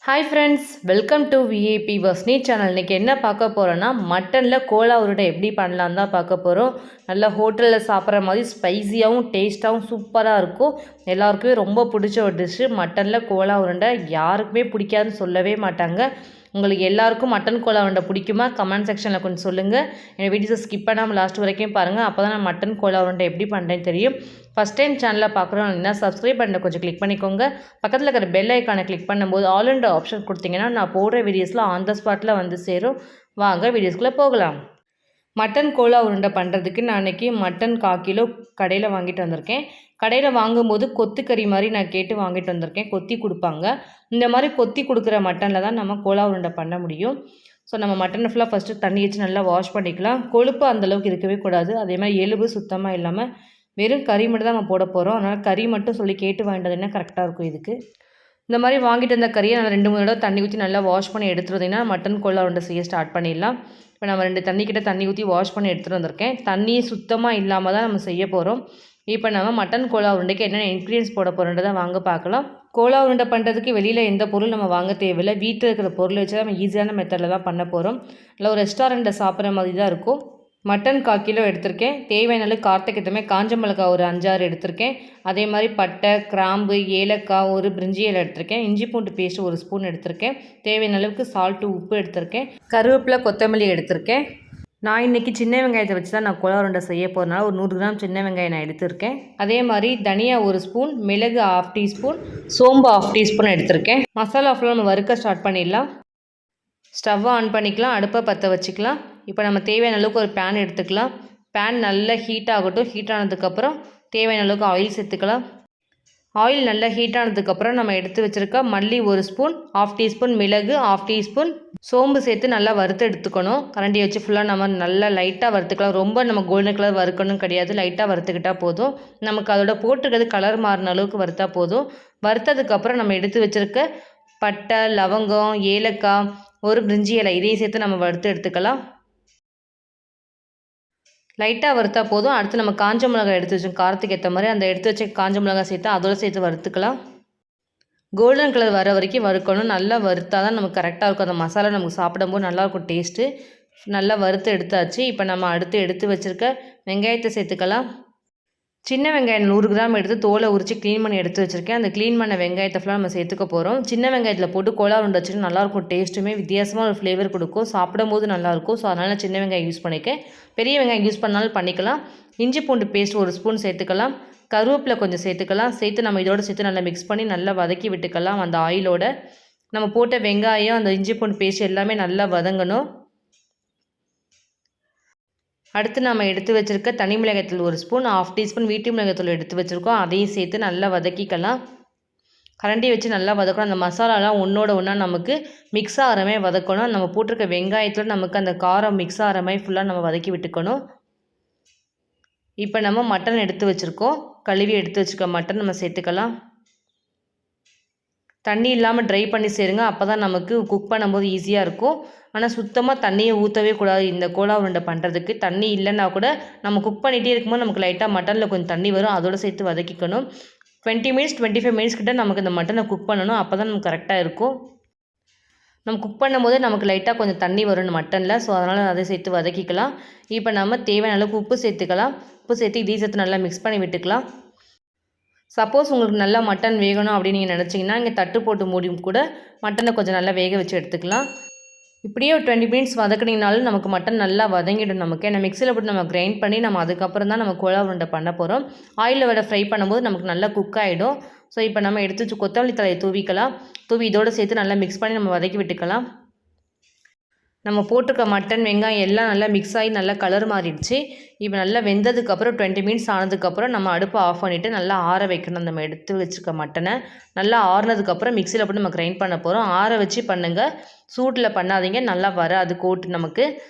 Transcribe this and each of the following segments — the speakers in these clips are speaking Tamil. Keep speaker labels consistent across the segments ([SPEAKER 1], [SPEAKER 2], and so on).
[SPEAKER 1] Hi friends, welcome to VAP வஸ்னி சேனல். இன்றைக்கி என்ன பார்க்க போகிறோன்னா, மட்டனில் கோலா உருண்டை எப்படி பண்ணலான்னு தான் பார்க்க போகிறோம். நல்லா ஹோட்டலில் சாப்பிட்ற மாதிரி ஸ்பைஸியாகவும் டேஸ்ட்டாகவும் சூப்பராக இருக்கும். எல்லாருக்குமே ரொம்ப பிடிச்ச ஒரு டிஷ்ஷு மட்டனில் கோலா உருண்டை. யாருக்குமே பிடிக்காதுன்னு சொல்லவே மாட்டாங்க. உங்களுக்கு எல்லாருக்கும் மட்டன் கோலா உருண்டை பிடிக்குமா? கமெண்ட் செக்ஷனில் கொஞ்சம் சொல்லுங்கள். என் வீடியோஸை ஸ்கிப் பண்ணாமல் லாஸ்ட் வரைக்கும் பாருங்கள். அப்போ தான் நான் மட்டன் கோலா உருண்டை எப்படி பண்ணுறேன்னு தெரியும். ஃபஸ்ட் டைம் சேனலில் பார்க்குறோம் அப்படின்னா சப்ஸ்கிரைப் பண்ண கொஞ்சம் கிளிக் பண்ணிக்கோங்க. பக்கத்தில் இருக்கிற பெல் ஐக்கானை கிளிக் பண்ணும்போது ஆல் அண்ட் ஆப்ஷன் கொடுத்தீங்கன்னா நான் போடுற வீடியோஸில் ஆன் த ஸ்பாட்டில் வந்து சேரும். வாங்க வீடியோஸ்குள்ளே போகலாம். மட்டன் கோலா உருண்டை பண்ணுறதுக்கு நான் அன்றைக்கி மட்டன் 1/4 கிலோ கடையில் வாங்கிட்டு வந்திருக்கேன். கடையில் வாங்கும்போது கொத்துக்கறி மாதிரி நான் கேட்டு வாங்கிட்டு வந்திருக்கேன். கொத்தி கொடுப்பாங்க. இந்த மாதிரி கொத்தி கொடுக்குற மட்டனில் தான் நம்ம கோலா உருண்டை பண்ண முடியும். ஸோ நம்ம மட்டனை ஃபுல்லாக ஃபஸ்ட்டு தண்ணி வச்சு நல்லா வாஷ் பண்ணிக்கலாம். கொழுப்பு அந்தளவுக்கு இருக்கவே கூடாது. அதே மாதிரி எலும்பு சுத்தமாக இல்லாமல் வெறும் கறி மட்டும் தான் நம்ம போட போகிறோம். அதனால் கறி மட்டும் சொல்லி கேட்டு வாங்கிட்டதுன்னா கரெக்டாக இருக்கும். இதுக்கு இந்த மாதிரி வாங்கிட்டு வந்த கறியை நல்லா 2-3 தடவை தண்ணி ஊற்றி நல்லா வாஷ் பண்ணி எடுத்துருந்தீங்கன்னா மட்டன் கோலா உருண்டை செய்ய ஸ்டார்ட் பண்ணிடலாம். இப்போ நம்ம 2 தண்ணிக்கிட்ட தண்ணி ஊற்றி வாஷ் பண்ணி எடுத்துகிட்டு வந்திருக்கேன். தண்ணி சுத்தமாக இல்லாமல் தான் நம்ம செய்ய போகிறோம். இப்போ நம்ம மட்டன் கோலா உருண்டைக்கு என்னென்ன இன்க்ரீடியன்ஸ் போட போகிறோன்றதை வாங்க பார்க்கலாம். கோலா உருண்டை பண்ணுறதுக்கு வெளியில் எந்த பொருள் நம்ம வாங்க தேவையில்லை. வீட்டில் இருக்கிற பொருளை வச்சு நம்ம ஈஸியான மெத்தடில் தான் பண்ண போகிறோம். இல்லை ஒரு ரெஸ்டாரண்ட்டில் சாப்பிட்ற மாதிரி தான் இருக்கும். மட்டன் 1/4 கிலோ எடுத்திருக்கேன். தேவையான அளவு காரத்துக்கு ஏற்ற மாதிரி காஞ்ச மிளகாய் ஒரு 5-6 எடுத்திருக்கேன். அதே மாதிரி பட்டை, கிராம்பு, ஏலக்காய், ஒரு பிரிஞ்சி இலை எடுத்திருக்கேன். இஞ்சி பூண்டு பேஸ்ட் 1 ஸ்பூன் எடுத்திருக்கேன். தேவையான அளவுக்கு சால்ட்டு, உப்பு எடுத்திருக்கேன். கருவேப்பிலை, கொத்தமல்லி எடுத்திருக்கேன். நான் இன்றைக்கி சின்ன வெங்காயத்தை வச்சு தான் நான் கோலா உருண்டை செய்ய போகிறதுனால ஒரு 100 கிராம் சின்ன வெங்காயம் நான் எடுத்திருக்கேன். அதே மாதிரி தனியா 1 ஸ்பூன், மிளகு 1/2 டீஸ்பூன், சோம்பு 1/2 டீஸ்பூன் எடுத்திருக்கேன். மசாலா ஃபுல்லாக நம்ம வறுக்க ஸ்டார்ட் பண்ணிடலாம். ஸ்டவ்வை ஆன் பண்ணிக்கலாம். அடுப்பை பற்ற வச்சுக்கலாம். இப்போ நம்ம தேவையான அளவுக்கு ஒரு பேன் எடுத்துக்கலாம். பேன் நல்லா ஹீட் ஆகட்டும். ஹீட் ஆனதுக்கப்புறம் தேவையான அளவுக்கு ஆயில் சேர்த்துக்கலாம். ஆயில் நல்லா ஹீட் ஆனதுக்கப்புறம் நம்ம எடுத்து வச்சுருக்க மல்லி 1 ஸ்பூன், 1/2 டீஸ்பூன் மிளகு, 1/2 டீஸ்பூன் சோம்பு சேர்த்து நல்லா வறுத்து எடுத்துக்கணும். கரண்டி வச்சு ஃபுல்லாக நம்ம நல்லா லைட்டாக வறுத்துக்கலாம். ரொம்ப நம்ம கோல்டன் கலர் வறுக்கணும் கிடையாது. லைட்டாக வறுத்துக்கிட்டால் போதும். நமக்கு அதோட போட்டுக்கிறது கலர் மாறின அளவுக்கு வறுத்தா போதும். வறுத்ததுக்கப்புறம் நம்ம எடுத்து வச்சுருக்க பட்டை, லவங்கம், ஏலக்காய், ஒரு பிரிஞ்சி இலை இதையும் சேர்த்து நம்ம வறுத்து எடுத்துக்கலாம். லைட்டாக வறுத்தா போதும். அடுத்து நம்ம காஞ்ச மிளகாய் எடுத்து வச்சோம் காரத்துக்கு ஏற்ற மாதிரி அந்த எடுத்து வச்ச காஞ்ச மிளகாய் சேர்த்து அதோடு சேர்த்து வறுத்துக்கலாம். கோல்டன் கலர் வர வரைக்கும் வறுக்கணும். நல்லா வறுத்தா தான் நமக்கு கரெக்டாக இருக்கும். அந்த மசாலா நமக்கு சாப்பிடும்போது நல்லாயிருக்கும் டேஸ்ட்டு. நல்லா வறுத்து எடுத்தாச்சு. இப்போ நம்ம அடுத்து எடுத்து வச்சுருக்க வெங்காயத்தை சேர்த்துக்கலாம். சின்ன வெங்காயம் 100 கிராம் எடுத்து தோலை உரித்து க்ளீன் பண்ணி எடுத்து வச்சுருக்கேன். அந்த க்ளீன் பண்ண வெங்காயத்தை ஃபுல்லாக நம்ம சேர்த்துக்க போகிறோம். சின்ன வெங்காயத்தில் போட்டு கோலா உருண்டை வச்சுட்டு நல்லாயிருக்கும். டேஸ்ட்டுமே வித்தியாசமாக ஒரு ஃப்ளேவர் கொடுக்கும். சாப்பிடும்போது நல்லாயிருக்கும். ஸோ அதனால் நான் சின்ன வெங்காயம் யூஸ் பண்ணிக்கேன். பெரிய வெங்காயம் யூஸ் பண்ணாலும் பண்ணிக்கலாம். இஞ்சி பூண்டு பேஸ்ட் 1 ஸ்பூன் சேர்த்துக்கலாம். கருவேப்பிலை கொஞ்சம் சேர்த்துக்கலாம். சேர்த்து நம்ம இதோடு சேர்த்து நல்லா மிக்ஸ் பண்ணி நல்லா வதக்கி விட்டுக்கலாம். அந்த ஆயிலோட நம்ம போட்ட வெங்காயம், அந்த இஞ்சி பூண்டு பேஸ்ட் எல்லாமே நல்லா வதங்கணும். அடுத்து நம்ம எடுத்து வச்சுருக்க தனி மிளகாய்த்தூள் 1 ஸ்பூன், 1/2 டீஸ்பூன் வீட்டு மிளகாய்த்தூள் எடுத்து வச்சுருக்கோம். அதையும் சேர்த்து நல்லா வதக்கிக்கலாம். கரண்டி வச்சு நல்லா வதக்கணும். அந்த மசாலாலாம் ஒன்றோட ஒன்றா நமக்கு மிக்ஸ் ஆகிற மாதிரி வதக்கணும். நம்ம போட்டிருக்க வெங்காயத்தில் நமக்கு அந்த காரம் மிக்ஸ் ஆகிற மாதிரி ஃபுல்லாக நம்ம வதக்கி விட்டுக்கணும். இப்போ நம்ம மட்டன் எடுத்து வச்சுருக்கோம். கழுவி எடுத்து வச்சுருக்க மட்டன் நம்ம சேர்த்துக்கலாம். தண்ணி இல்லாமல் ட்ரை பண்ணி சேருங்க. அப்போ தான் நமக்கு குக் பண்ணும்போது ஈஸியாக இருக்கும். ஆனால் சுத்தமாக தண்ணியை ஊற்றவே கூடாது. இந்த கோலா உருண்டை பண்ணுறதுக்கு தண்ணி இல்லைன்னா கூட நம்ம குக் பண்ணிகிட்டே இருக்கும்போது நமக்கு லைட்டாக மட்டனில் கொஞ்சம் தண்ணி வரும். அதோடு சேர்த்து வதக்கிக்கணும். 20 மினிட்ஸ் 25 மினிட்ஸ் கிட்ட நமக்கு இந்த மட்டனை குக் பண்ணணும். அப்போ தான் நமக்கு கரெக்டாக இருக்கும். நம்ம குக் பண்ணும்போதே நமக்கு லைட்டாக கொஞ்சம் தண்ணி வரும் மட்டனில். ஸோ அதனால் அதை சேர்த்து வதக்கிக்கலாம். இப்போ நம்ம தேவையான அளவுக்கு உப்பு சேர்த்துக்கலாம். உப்பு சேர்த்து இதையும் சேர்த்து நல்லா மிக்ஸ் பண்ணி விட்டுக்கலாம். சப்போஸ் உங்களுக்கு நல்லா மட்டன் வேகணும் அப்படின்னு நீங்கள் நினச்சிங்கன்னா இங்கே தட்டு போட்டு மூடி கூட மட்டனை கொஞ்சம் நல்லா வேக வச்சு எடுத்துக்கலாம். இப்படியே ஒரு 20 மினிட்ஸ் வதக்கினீங்கனாலும் நமக்கு மட்டன் நல்லா வதங்கிடும். நமக்கு ஏன்னா மிக்சியில் போட்டு நம்ம கிரைண்ட் பண்ணி நம்ம அதுக்கப்புறம் தான் நம்ம கோலா உருண்டை பண்ண போகிறோம். ஆயிலில் வர ஃப்ரை பண்ணும்போது நமக்கு நல்லா குக் ஆகிடும். ஸோ இப்போ நம்ம எடுத்து வச்சு கொத்தமல்லி தலையை தூவிக்கலாம். தூவி இதோடு சேர்த்து நல்லா மிக்ஸ் பண்ணி நம்ம வதக்கி விட்டுக்கலாம். நம்ம போட்டிருக்க மட்டன், வெங்காயம் எல்லாம் நல்லா மிக்ஸ் ஆகி நல்லா கலர் மாறிடுச்சு. இப்போ நல்லா வெந்ததுக்கப்புறம் 20 மினிட்ஸ் ஆனதுக்கப்புறம் நம்ம அடுப்பை ஆஃப் பண்ணிவிட்டு நல்லா ஆற வைக்கணும். நம்ம எடுத்து வச்சுருக்க மட்டனை நல்லா ஆறுனதுக்கப்புறம் மிக்சியில் போட்டு நம்ம கிரைண்ட் பண்ண போகிறோம். ஆற வச்சு பண்ணுங்கள். சூட்டில் பண்ணாதீங்க. நல்லா வராது கோட்டு நமக்கு.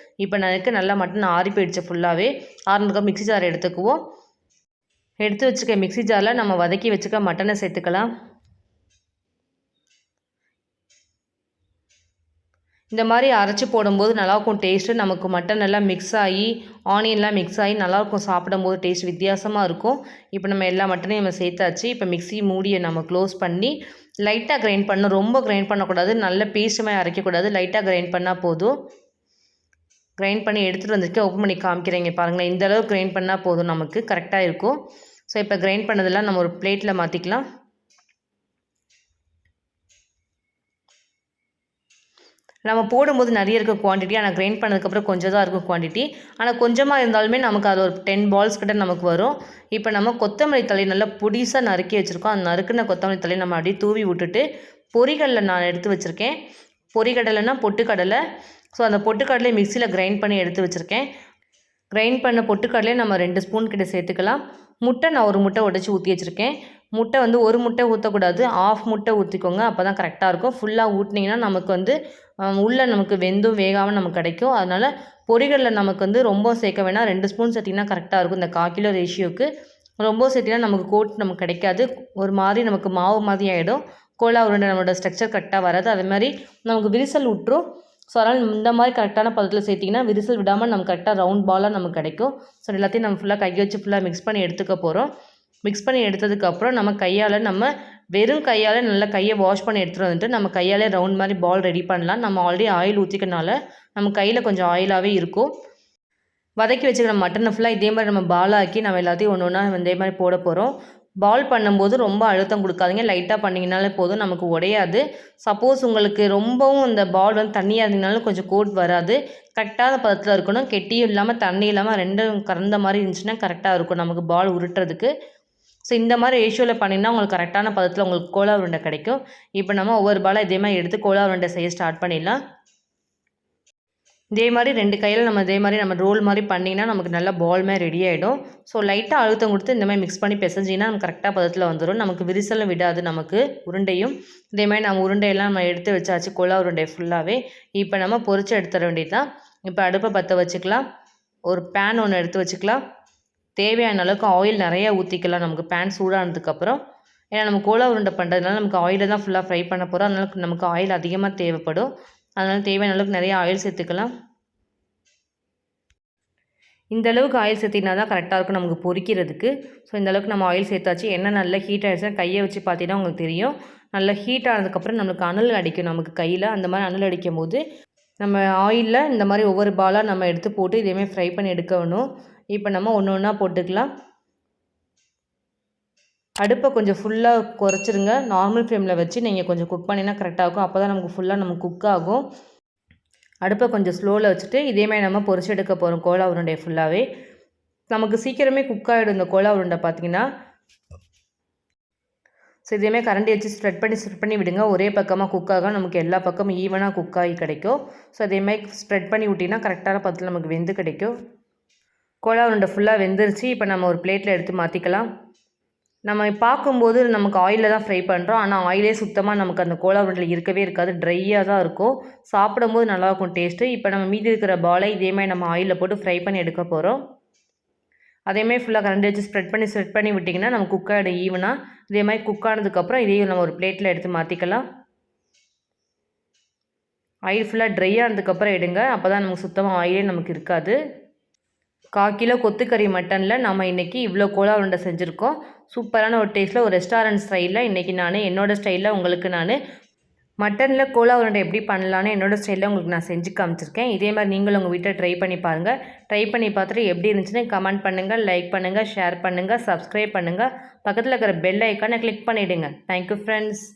[SPEAKER 1] இப்போ எனக்கு நல்லா மட்டன் ஆறி போயிடுச்சு ஃபுல்லாகவே. ஆறுனதுக்கப்புறம் மிக்ஸி ஜார் எடுத்துக்குவோம். எடுத்து வச்சுக்க மிக்ஸி ஜாரில் நம்ம வதக்கி வச்சுக்க மட்டனை சேர்த்துக்கலாம். இந்த மாதிரி அரைச்சி போடும்போது நல்லாயிருக்கும் டேஸ்ட்டு. நமக்கு மட்டன் எல்லாம் மிக்ஸ் ஆகி ஆனியன்லாம் மிக்ஸ் ஆகி நல்லாயிருக்கும். சாப்பிடும்போது டேஸ்ட் வித்தியாசமாக இருக்கும். இப்போ நம்ம எல்லா மட்டனையும் நம்ம சேர்த்தாச்சு. இப்போ மிக்ஸி மூடியை நம்ம க்ளோஸ் பண்ணி லைட்டாக கிரைண்ட் பண்ணணும், ரொம்ப கிரைண்ட் பண்ணக்கூடாது, நல்ல பேஸ்ட் மாதிரி அரைக்கக்கூடாது, லைட்டாக கிரைண்ட் பண்ணால் போதும். கிரைண்ட் பண்ணி எடுத்துகிட்டு வந்துருக்கேன், ஓப்பன் பண்ணி காமிக்கிறேங்க பாருங்களேன். இந்த அளவுக்கு கிரைண்ட் பண்ணால் போதும், நமக்கு கரெக்டாக இருக்கும். ஸோ இப்போ கிரைண்ட் பண்ணதெல்லாம் நம்ம ஒரு பிளேட்டில் மாற்றிக்கலாம். நம்ம போடும்போது நிறைய இருக்க குவான்டிட்டி, ஆனால் கிரைண்ட் பண்ணதுக்கப்புறம் கொஞ்சம் தான் இருக்கும் குவான்டிட்டி. ஆனால் கொஞ்சமாக இருந்தாலுமே நமக்கு அது ஒரு 10 பால்ஸ் கிட்ட நமக்கு வரும். இப்போ நம்ம கொத்தமல்லி தழை நல்லா பொடிசாக நறுக்கி வச்சுருக்கோம். அந்த நறுக்குன கொத்தமல்லி தழையை நம்ம அப்படியே தூவி விட்டுட்டு, பொரிகடலை நான் எடுத்து வச்சுருக்கேன். பொரிகடலைனா பொட்டுக்கடலை. ஸோ அந்த பொட்டுக்கடலையை மிக்சியில் கிரைண்ட் பண்ணி எடுத்து வச்சுருக்கேன். கிரைண்ட் பண்ண பொட்டுக்கடலையை நம்ம 2 ஸ்பூன் கிட்ட சேர்த்துக்கலாம். முட்டை நான் ஒரு முட்டை உடச்சி ஊற்றி வச்சுருக்கேன். முட்டை வந்து ஒரு முட்டை ஊற்றக்கூடாது, 1/2 முட்டை ஊற்றிக்கோங்க. அப்போ தான் கரெக்டாக இருக்கும். ஃபுல்லாக ஊட்டினீங்கன்னா நமக்கு வந்து உள்ளே நமக்கு வெந்தும் வேகாமல் நமக்கு கிடைக்கும். அதனால் பொரிகடலை நமக்கு வந்து ரொம்ப சேர்க்க வேணாம், 2 ஸ்பூன் சேர்த்திங்கன்னா கரெக்டாக இருக்கும். இந்த 1/4 கிலோ ரேஷியோக்கு ரொம்ப சேர்த்தினா நமக்கு கோட் நமக்கு கிடைக்காது, ஒரு மாதிரி நமக்கு மாவு மாதிரி ஆகிடும். கோலா உருண்டை நம்மளோட ஸ்ட்ரக்சர் கரெக்டாக வராது, அது மாதிரி நமக்கு விரிசல் விட்டுரும். ஸோ அதனால் இந்த மாதிரி கரெக்டான பதத்தில் சேர்த்திங்கன்னா விரிசல் விடாமல் நமக்கு கரெக்டாக ரவுண்ட் பாலாக நமக்கு கிடைக்கும். ஸோ எல்லாத்தையும் நம்ம ஃபுல்லாக கையை வச்சு ஃபுல்லாக மிக்ஸ் பண்ணி எடுத்துக்க போகிறோம். மிக்ஸ் பண்ணி எடுத்ததுக்கப்புறம் நம்ம கையால் வெறும் கையால் நல்லா கையை வாஷ் பண்ணி எடுத்துகிட்டு வந்துட்டு நம்ம கையால் ரவுண்ட் மாதிரி பால் ரெடி பண்ணலாம். நம்ம ஆல்ரெடி ஆயில் ஊற்றிக்கனால நம்ம கையில் கொஞ்சம் ஆயிலாகவே இருக்கும். வதக்கி வச்சுக்கிற மட்டனை ஃபுல்லாக இதே மாதிரி நம்ம பாலாக்கி நம்ம எல்லாத்தையும் ஒன்று ஒன்றா இதே மாதிரி போட போகிறோம். பால் பண்ணும்போது ரொம்ப அழுத்தம் கொடுக்காதீங்க, லைட்டாக பண்ணிங்கனாலே போதும், நமக்கு உடையாது. சப்போஸ் உங்களுக்கு ரொம்பவும் இந்த பால் வந்து தண்ணியாக இருந்தீங்கனாலும் கொஞ்சம் கோட் வராது. கரெக்டான பதத்தில் இருக்கணும், கெட்டியும் இல்லாமல் தண்ணி இல்லாமல் ரெண்டும் கறந்த மாதிரி இருந்துச்சுன்னா கரெக்டாக இருக்கும் நமக்கு பால் உருட்டுறதுக்கு. ஸோ இந்த மாதிரி ரேஷியோவில் பண்ணிங்கன்னா உங்களுக்கு கரெக்டான பதத்தில் உங்களுக்கு கோலா உருண்டை கிடைக்கும். இப்போ நம்ம ஒவ்வொரு பாலாக இதே மாதிரி எடுத்து கோலா உருண்டை செய்ய ஸ்டார்ட் பண்ணிடலாம். இதே மாதிரி 2 கையில் நம்ம இதே மாதிரி நம்ம ரோல் மாதிரி பண்ணிங்கன்னா நமக்கு நல்லா பால் மாதிரி ரெடி ஆகிடும். ஸோ லைட்டாக அழுத்தம் கொடுத்து இந்த மாதிரி மிக்ஸ் பண்ணி பிசைஞ்சிங்கன்னா நமக்கு கரெக்டாக பதத்தில் வந்துடும். நமக்கு விரிசலும் விடாது நமக்கு உருண்டையும். இதே மாதிரி நம்ம உருண்டையெல்லாம் நம்ம எடுத்து வச்சாச்சு, கோலா உருண்டை ஃபுல்லாகவே. இப்போ நம்ம பொரிச்சு எடுத்துட வேண்டியது தான். இப்போ அடுப்பை பற்ற வச்சுக்கலாம். ஒரு பேன் ஒன்று எடுத்து வச்சுக்கலாம். தேவையான அளவுக்கு ஆயில் நிறையா ஊற்றிக்கலாம் நமக்கு பேன் சூடானதுக்கப்புறம். ஏன்னா நம்ம கோலா உருண்டை பண்ணுறதுனால நமக்கு ஆயிலை தான் ஃபுல்லாக ஃப்ரை பண்ண போகிறோம். அதனால நமக்கு ஆயில் அதிகமாக தேவைப்படும். அதனால் தேவையான அளவுக்கு நிறைய ஆயில் சேர்த்துக்கலாம். இந்த அளவுக்கு ஆயில் சேர்த்தினா தான் கரெக்டாக இருக்கும் நமக்கு பொரிக்கிறதுக்கு. ஸோ இந்த அளவுக்கு நம்ம ஆயில் சேர்த்தாச்சு. எண்ணெய் நல்லா ஹீட் ஆகிடுச்சுன்னா கையை வச்சு பார்த்தீங்கன்னா உங்களுக்கு தெரியும். நல்லா ஹீட் ஆனதுக்கப்புறம் நம்மளுக்கு அனல் அடிக்கும் நமக்கு கையில். அந்த மாதிரி அனல் அடிக்கும் போது நம்ம ஆயிலில் இந்த மாதிரி ஒவ்வொரு பாலாக நம்ம எடுத்து போட்டு இதேமாதிரி ஃப்ரை பண்ணி எடுக்கணும். இப்போ நம்ம ஒன்று ஒன்றா போட்டுக்கலாம். அடுப்பை கொஞ்சம் ஃபுல்லாக குறைச்சிருங்க. நார்மல் ஃப்ளேமில் வச்சு நீங்கள் கொஞ்சம் குக் பண்ணிங்கன்னா கரெக்டாக இருக்கும். அப்போ தான் நமக்கு ஃபுல்லாக நமக்கு குக் ஆகும். அடுப்பை கொஞ்சம் ஸ்லோவில் வச்சுட்டு இதேமாதிரி நம்ம பொரிச்சு எடுக்க போகிறோம் கோலா உருண்டையை ஃபுல்லாகவே. நமக்கு சீக்கிரமே குக் ஆகிடும் இந்த கோலா உருண்டை பார்த்திங்கன்னா. ஸோ இதேமாதிரி கரண்டி வச்சு ஸ்ப்ரெட் பண்ணி விடுங்க. ஒரே பக்கமாக குக் ஆகும், நமக்கு எல்லா பக்கமும் ஈவனாக குக் ஆகி கிடைக்கும். ஸோ அதேமாதிரி ஸ்ப்ரெட் பண்ணி விட்டிங்கன்னா கரெக்டான பதத்தில் நமக்கு வெந்து கிடைக்கும். கோலா உருண்டை ஃபுல்லாக வெந்துருச்சு. இப்போ நம்ம ஒரு பிளேட்டில் எடுத்து மாற்றிக்கலாம். நம்ம பார்க்கும்போது நமக்கு ஆயிலில் தான் ஃப்ரை பண்ணுறோம், ஆனால் ஆயிலே சுத்தமாக நமக்கு அந்த கோலா உருண்டையில் இருக்கவே இருக்காது, ட்ரையாக தான் இருக்கும். சாப்பிடும்போது நல்லாயிருக்கும் டேஸ்ட்டு. இப்போ நம்ம மீதி இருக்கிற பாலை இதேமாதிரி நம்ம ஆயிலில் போட்டு ஃப்ரை பண்ணி எடுக்க போகிறோம். அதேமாதிரி ஃபுல்லாக கரண்டி வச்சு ஸ்ப்ரெட் பண்ணி விட்டிங்கன்னா நம்ம குக் ஆகிடும் ஈவனாக. இதேமாதிரி குக் ஆனதுக்கப்புறம் இதையும் நம்ம ஒரு பிளேட்டில் எடுத்து மாற்றிக்கலாம். ஆயில் ஃபுல்லாக ட்ரை ஆனதுக்கப்புறம் எடுங்க, அப்போ தான் நமக்கு சுத்தமாக ஆயிலே நமக்கு இருக்காது. 1/4 கிலோ கொத்துக்கறி மட்டனில் நம்ம இன்றைக்கி இவ்வளோ கோலா உருண்டை செஞ்சுருக்கோம். சூப்பரான ஒரு டேஸ்ட்டில் ஒரு ரெஸ்டாரண்ட் ஸ்டைலில் இன்றைக்கி என்னோடய ஸ்டைலில் உங்களுக்கு மட்டனில் கோலா உருண்டை எப்படி பண்ணலான்னு என்னோடய ஸ்டைலில் உங்களுக்கு நான் செஞ்சு காமிச்சிருக்கேன். இதே மாதிரி நீங்களும் உங்கள் வீட்டில் ட்ரை பண்ணி பாருங்கள். ட்ரை பண்ணி பார்த்துட்டு எப்படி இருந்துச்சுன்னு கமெண்ட் பண்ணுங்கள், லைக் பண்ணுங்கள், ஷேர் பண்ணுங்கள், சப்ஸ்கிரைப் பண்ணுங்கள். பக்கத்தில் இருக்கிற பெல் ஐக்கானை கிளிக் பண்ணிவிடுங்க. Thank you friends.